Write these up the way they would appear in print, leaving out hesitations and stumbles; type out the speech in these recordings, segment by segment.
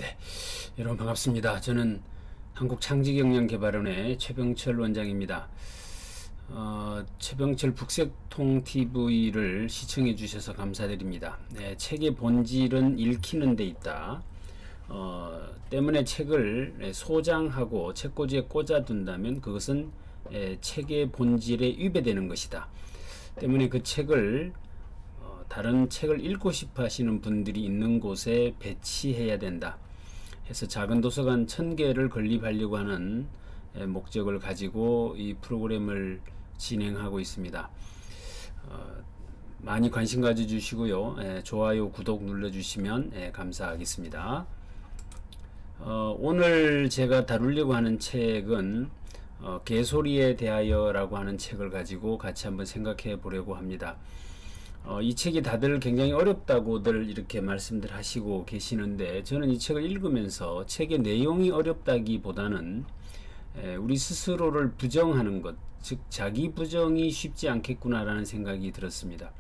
네, 여러분 반갑습니다. 저는 한국창직역량개발원의 최병철 원장입니다. 최병철 북새통TV를 시청해 주셔서 감사드립니다. 네, 책의 본질은 읽히는 데 있다. 때문에 책을 소장하고 책꽂이에 꽂아둔다면 그것은 책의 본질에 위배되는 것이다. 때문에 그 책을 다른 책을 읽고 싶어 하시는 분들이 있는 곳에 배치해야 된다 해서 작은 도서관 1000개를 건립하려고 하는 목적을 가지고 이 프로그램을 진행하고 있습니다. 많이 관심 가져주시고요. 좋아요, 구독 눌러주시면 감사하겠습니다. 오늘 제가 다루려고 하는 책은 개소리에 대하여 라고 하는 책을 가지고 같이 한번 생각해 보려고 합니다. 이 책이 다들 굉장히 어렵다고들 이렇게 말씀들 하시고 계시는데, 저는 이 책을 읽으면서 책의 내용이 어렵다기보다는 우리 스스로를 부정하는 것, 즉 자기 부정이 쉽지 않겠구나라는 생각이 들었습니다.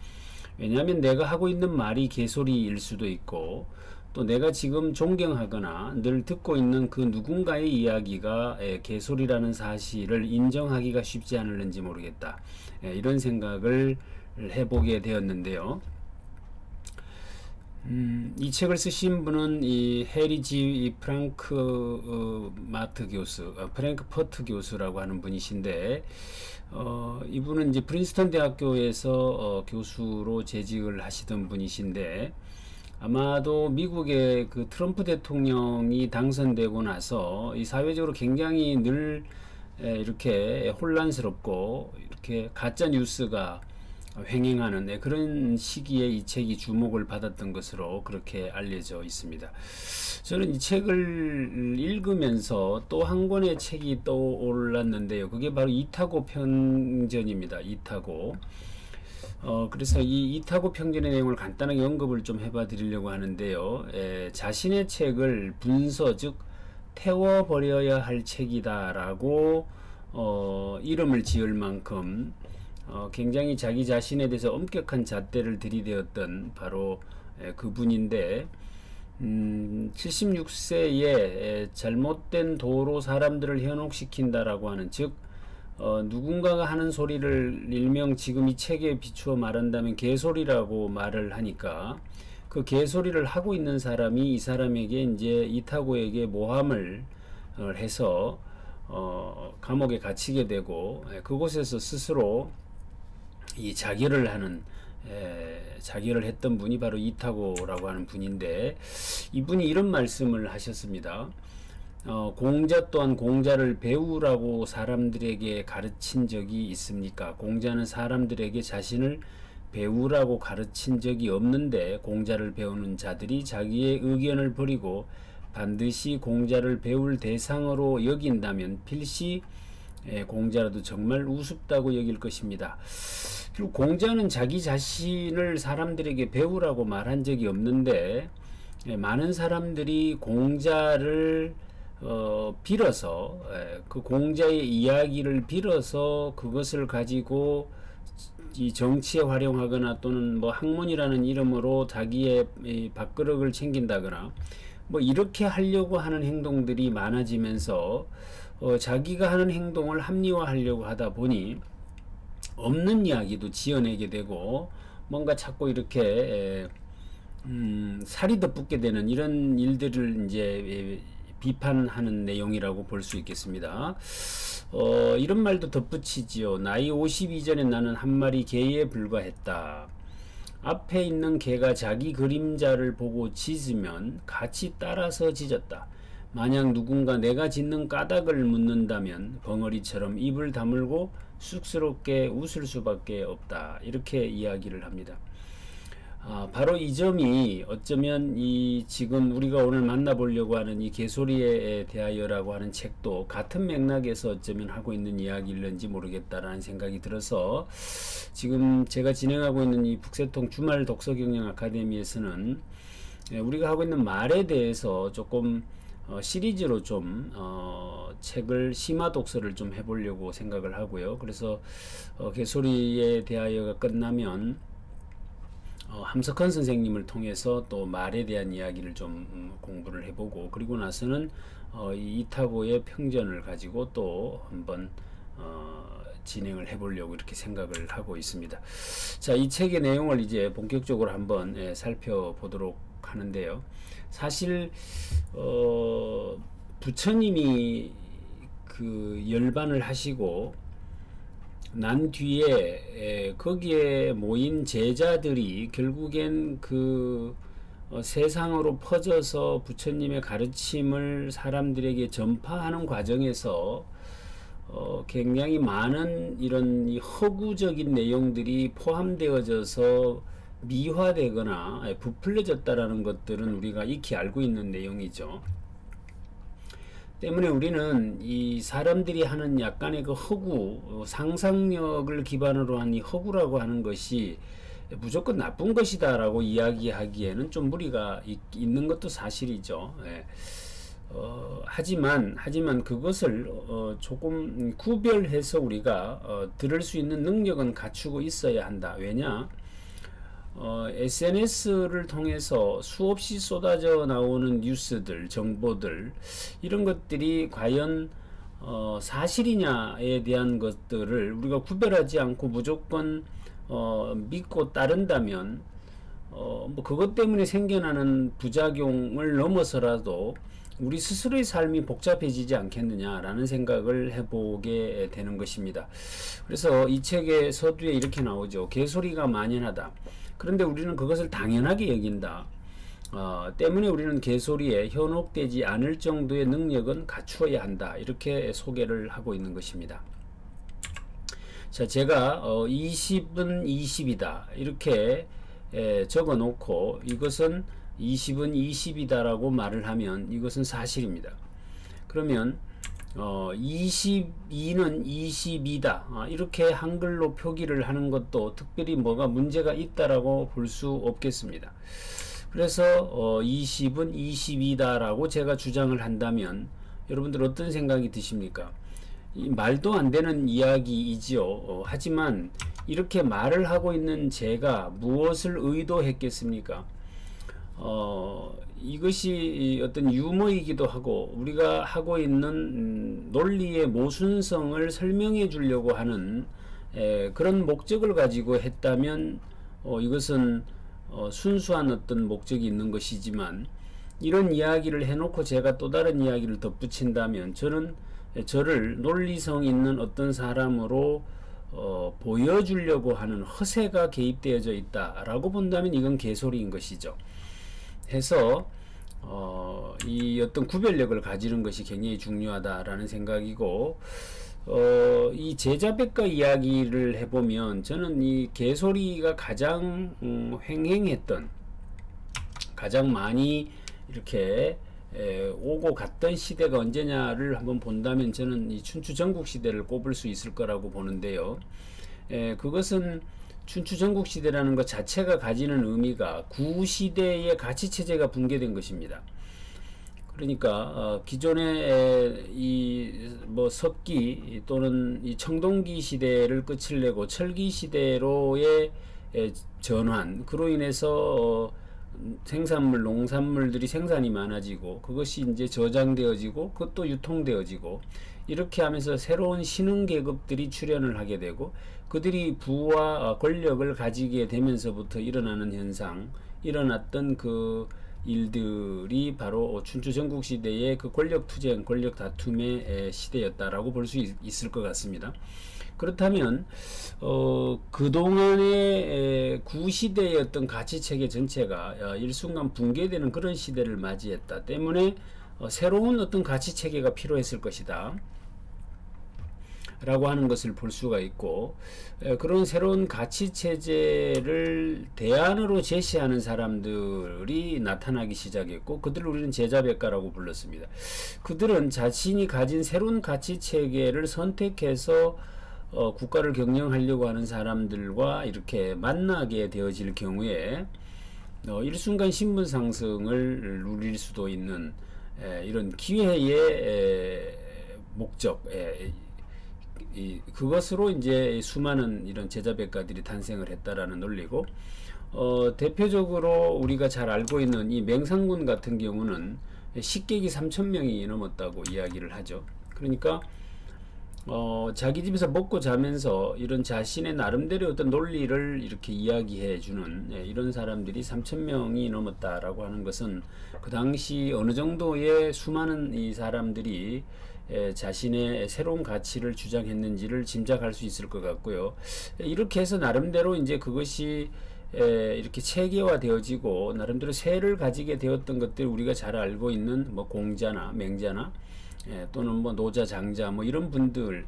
왜냐하면 내가 하고 있는 말이 개소리일 수도 있고, 또 내가 지금 존경하거나 늘 듣고 있는 그 누군가의 이야기가 개소리라는 사실을 인정하기가 쉽지 않을는지 모르겠다, 이런 생각을 해보게 되었는데요. 이 책을 쓰신 분은 이 해리 프랭크퍼트 교수라고 하는 분이신데, 이분은 이제 프린스턴 대학교에서 교수로 재직을 하시던 분이신데, 아마도 미국의 그 트럼프 대통령이 당선되고 나서 이 사회적으로 굉장히 늘 이렇게 혼란스럽고 이렇게 가짜 뉴스가 횡행하는 그런 시기에 이 책이 주목을 받았던 것으로 그렇게 알려져 있습니다. 저는 이 책을 읽으면서 또 한 권의 책이 떠올랐는데요. 그게 바로 이타고 평전입니다. 이타고. 그래서 이 이타고 평전의 내용을 간단하게 언급을 좀 해봐 드리려고 하는데요. 자신의 책을 분서, 즉 태워버려야 할 책이다 라고 이름을 지을 만큼 굉장히 자기 자신에 대해서 엄격한 잣대를 들이대었던 바로 그분인데, 76세에 잘못된 도로 사람들을 현혹시킨다라고 하는, 즉 누군가가 하는 소리를 일명 지금 이 책에 비추어 말한다면 개소리라고 말을 하니까, 그 개소리를 하고 있는 사람이 이 사람에게 이제 이타고에게 모함을 해서 감옥에 갇히게 되고, 그곳에서 스스로 이 자결을 했던 분이 바로 이타고라고 하는 분인데, 이분이 이런 말씀을 하셨습니다. 공자 또한 공자를 배우라고 사람들에게 가르친 적이 있습니까? 공자는 사람들에게 자신을 배우라고 가르친 적이 없는데, 공자를 배우는 자들이 자기의 의견을 버리고 반드시 공자를 배울 대상으로 여긴다면 필시 공자라도 정말 우습다고 여길 것입니다. 그리고 공자는 자기 자신을 사람들에게 배우라고 말한 적이 없는데, 많은 사람들이 공자를 빌어서, 그 공자의 이야기를 빌어서 그것을 가지고 이 정치에 활용하거나 또는 뭐 학문이라는 이름으로 자기의 이 밥그릇을 챙긴다거나 뭐 이렇게 하려고 하는 행동들이 많아지면서 자기가 하는 행동을 합리화하려고 하다 보니 없는 이야기도 지어내게 되고, 뭔가 자꾸 이렇게 살이 더 붙게 되는 이런 일들을 이제 비판하는 내용이라고 볼 수 있겠습니다. 이런 말도 덧붙이지요. 나이 50 이전에 나는 한 마리 개에 불과했다. 앞에 있는 개가 자기 그림자를 보고 짖으면 같이 따라서 짖었다. 만약 누군가 내가 짖는 까닭을 묻는다면 벙어리처럼 입을 다물고 쑥스럽게 웃을 수밖에 없다. 이렇게 이야기를 합니다. 바로 이 점이 어쩌면 이 지금 우리가 오늘 만나보려고 하는 이 개소리에 대하여라고 하는 책도 같은 맥락에서 어쩌면 하고 있는 이야기일는지 모르겠다라는 생각이 들어서, 지금 제가 진행하고 있는 이 북새통 주말 독서경영 아카데미에서는 우리가 하고 있는 말에 대해서 조금 시리즈로 좀 책을 심화 독서를 좀 해보려고 생각을 하고요. 그래서 개소리에 대하여가 끝나면 함석헌 선생님을 통해서 또 말에 대한 이야기를 좀 공부를 해보고, 그리고 나서는 이 이타고의 평전을 가지고 또 한번 진행을 해보려고 이렇게 생각을 하고 있습니다. 자, 이 책의 내용을 이제 본격적으로 한번 살펴보도록 하는데요. 사실 부처님이 그 열반을 하시고 난 뒤에 거기에 모인 제자들이 결국엔 그 세상으로 퍼져서 부처님의 가르침을 사람들에게 전파하는 과정에서 굉장히 많은 이런 이 허구적인 내용들이 포함되어져서 미화되거나 부풀려졌다라는 것들은 우리가 익히 알고 있는 내용이죠. 때문에 우리는 이 사람들이 하는 약간의 그 허구, 상상력을 기반으로 한 이 허구라고 하는 것이 무조건 나쁜 것이다 라고 이야기하기에는 좀 무리가 있는 것도 사실이죠. 하지만 그것을 조금 구별해서 우리가 들을 수 있는 능력은 갖추고 있어야 한다. 왜냐? SNS를 통해서 수없이 쏟아져 나오는 뉴스들, 정보들, 이런 것들이 과연 사실이냐에 대한 것들을 우리가 구별하지 않고 무조건 믿고 따른다면 뭐 그것 때문에 생겨나는 부작용을 넘어서라도 우리 스스로의 삶이 복잡해지지 않겠느냐라는 생각을 해보게 되는 것입니다. 그래서 이 책의 서두에 이렇게 나오죠. 개소리가 만연하다. 그런데 우리는 그것을 당연하게 여긴다. 때문에 우리는 개소리에 현혹되지 않을 정도의 능력은 갖추어야 한다. 이렇게 소개를 하고 있는 것입니다. 자, 제가 20은 20이다. 이렇게 적어 놓고 이것은 20은 20이다 라고 말을 하면 이것은 사실입니다. 그러면 22는 22다. 이렇게 한글로 표기를 하는 것도 특별히 뭐가 문제가 있다라고 볼 수 없겠습니다. 그래서 20은 22다 라고 제가 주장을 한다면 여러분들 어떤 생각이 드십니까? 이 말도 안 되는 이야기이지요. 하지만 이렇게 말을 하고 있는 제가 무엇을 의도했겠습니까? 이것이 어떤 유머이기도 하고 우리가 하고 있는 논리의 모순성을 설명해 주려고 하는 그런 목적을 가지고 했다면 이것은 순수한 어떤 목적이 있는 것이지만, 이런 이야기를 해놓고 제가 또 다른 이야기를 덧붙인다면 저는 저를 논리성 있는 어떤 사람으로 보여주려고 하는 허세가 개입되어져 있다라고 본다면 이건 개소리인 것이죠. 해서 이 어떤 구별력을 가지는 것이 굉장히 중요하다라는 생각이고, 이 제자백과 이야기를 해보면 저는 이 개소리가 가장 횡행했던, 가장 많이 이렇게 오고 갔던 시대가 언제냐를 한번 본다면 저는 이 춘추 전국 시대를 꼽을 수 있을 거라고 보는데요. 그것은 춘추 전국 시대라는 것 자체가 가지는 의미가 구시대의 가치체제가 붕괴된 것입니다. 그러니까 기존의 이 뭐 석기 또는 이 청동기 시대를 끝을 내고 철기 시대로의 전환, 그로 인해서 생산물, 농산물들이 생산이 많아지고 그것이 이제 저장되어지고 그것도 유통되어지고, 이렇게 하면서 새로운 신흥 계급들이 출현을 하게 되고 그들이 부와 권력을 가지게 되면서부터 일어나는 현상, 일어났던 그 일들이 바로 춘추 전국 시대의 그 권력 투쟁, 권력 다툼의 시대였다라고 볼 수 있을 것 같습니다. 그렇다면 그동안의 구시대의 어떤 가치체계 전체가 일순간 붕괴되는 그런 시대를 맞이했다 때문에 새로운 어떤 가치체계가 필요했을 것이다 라고 하는 것을 볼 수가 있고, 그런 새로운 가치체제를 대안으로 제시하는 사람들이 나타나기 시작했고 그들을 우리는 제자백가라고 불렀습니다. 그들은 자신이 가진 새로운 가치체계를 선택해서 국가를 경영하려고 하는 사람들과 이렇게 만나게 되어질 경우에 일순간 신분 상승을 누릴 수도 있는 이런 기회의 목적, 그것으로 이제 수많은 이런 제자백가들이 탄생을 했다라는 논리고, 대표적으로 우리가 잘 알고 있는 이 맹상군 같은 경우는 식객이 3,000명이 넘었다고 이야기를 하죠. 그러니까 자기 집에서 먹고 자면서 이런 자신의 나름대로 어떤 논리를 이렇게 이야기해 주는 이런 사람들이 3,000명이 넘었다라고 하는 것은 그 당시 어느 정도의 수많은 이 사람들이 자신의 새로운 가치를 주장했는지를 짐작할 수 있을 것 같고요. 이렇게 해서 나름대로 이제 그것이 이렇게 체계화되어지고 나름대로 세를 가지게 되었던 것들, 우리가 잘 알고 있는 뭐 공자나 맹자나 또는 뭐 노자, 장자 뭐 이런 분들,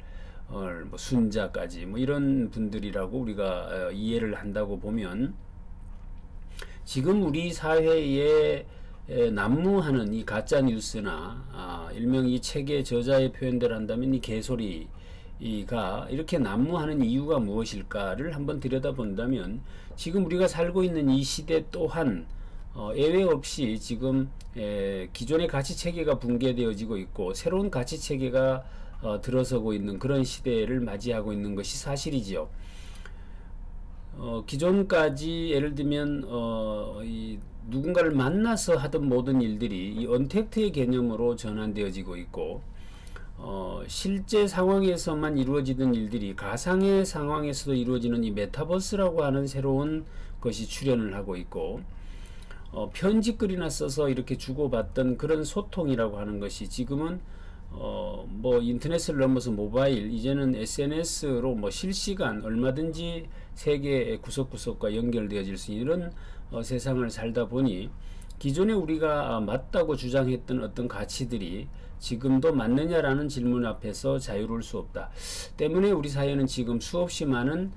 뭐 순자까지 뭐 이런 분들이라고 우리가 이해를 한다고 보면, 지금 우리 사회에 난무하는 이 가짜 뉴스나 일명 이 책의 저자의 표현대로 한다면 이 개소리가 이렇게 난무하는 이유가 무엇일까를 한번 들여다본다면, 지금 우리가 살고 있는 이 시대 또한 예외 없이 지금 기존의 가치 체계가 붕괴되어지고 있고 새로운 가치 체계가 들어서고 있는 그런 시대를 맞이하고 있는 것이 사실이지요. 기존까지 예를 들면 이 누군가를 만나서 하던 모든 일들이 이 언택트의 개념으로 전환되어지고 있고, 실제 상황에서만 이루어지던 일들이 가상의 상황에서도 이루어지는 이 메타버스라고 하는 새로운 것이 출현을 하고 있고, 편지글이나 써서 이렇게 주고받던 그런 소통이라고 하는 것이 지금은 뭐 인터넷을 넘어서 모바일, 이제는 SNS로 뭐 실시간 얼마든지 세계 구석구석과 연결되어질 수 있는 이런 세상을 살다 보니, 기존에 우리가 맞다고 주장했던 어떤 가치들이 지금도 맞느냐라는 질문 앞에서 자유로울 수 없다. 때문에 우리 사회는 지금 수없이 많은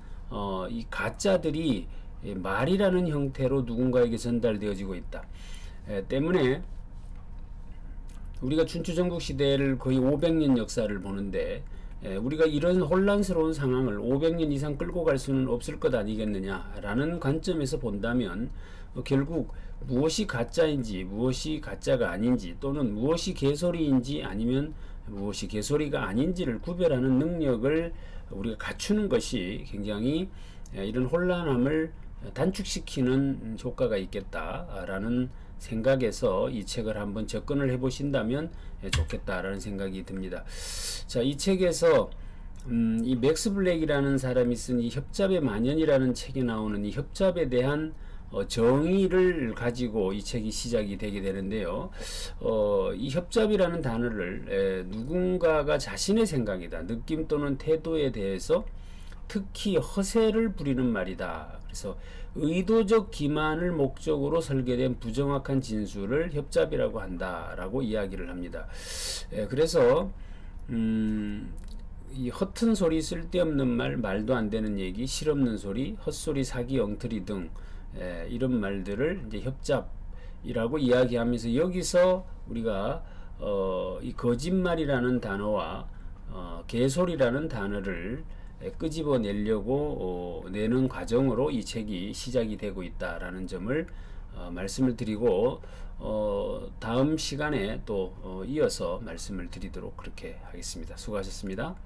이 가짜들이 말이라는 형태로 누군가에게 전달되어지고 있다. 때문에 우리가 춘추전국 시대를 거의 500년 역사를 보는데, 우리가 이런 혼란스러운 상황을 500년 이상 끌고 갈 수는 없을 것 아니겠느냐라는 관점에서 본다면, 결국 무엇이 가짜인지 무엇이 가짜가 아닌지, 또는 무엇이 개소리인지 아니면 무엇이 개소리가 아닌지를 구별하는 능력을 우리가 갖추는 것이 굉장히 이런 혼란함을 단축시키는 효과가 있겠다라는 생각에서 이 책을 한번 접근을 해 보신다면 좋겠다라는 생각이 듭니다. 자, 이 책에서 이 맥스 블랙이라는 사람이 쓴 이 협잡의 만연이라는 책에 나오는 이 협잡에 대한 정의를 가지고 이 책이 시작이 되게 되는데요. 이 협잡이라는 단어를 누군가가 자신의 생각이다, 느낌 또는 태도에 대해서 특히 허세를 부리는 말이다. 그래서 의도적 기만을 목적으로 설계된 부정확한 진술을 협잡이라고 한다라고 이야기를 합니다. 그래서 이 허튼 소리, 쓸데없는 말, 말도 안 되는 얘기, 실없는 소리, 헛소리, 사기, 엉터리 등 이런 말들을 이제 협잡이라고 이야기하면서, 여기서 우리가 이 거짓말이라는 단어와 개소리라는 단어를 끄집어내려고 내는 과정으로 이 책이 시작이 되고 있다라는 점을 말씀을 드리고, 다음 시간에 또 이어서 말씀을 드리도록 그렇게 하겠습니다. 수고하셨습니다.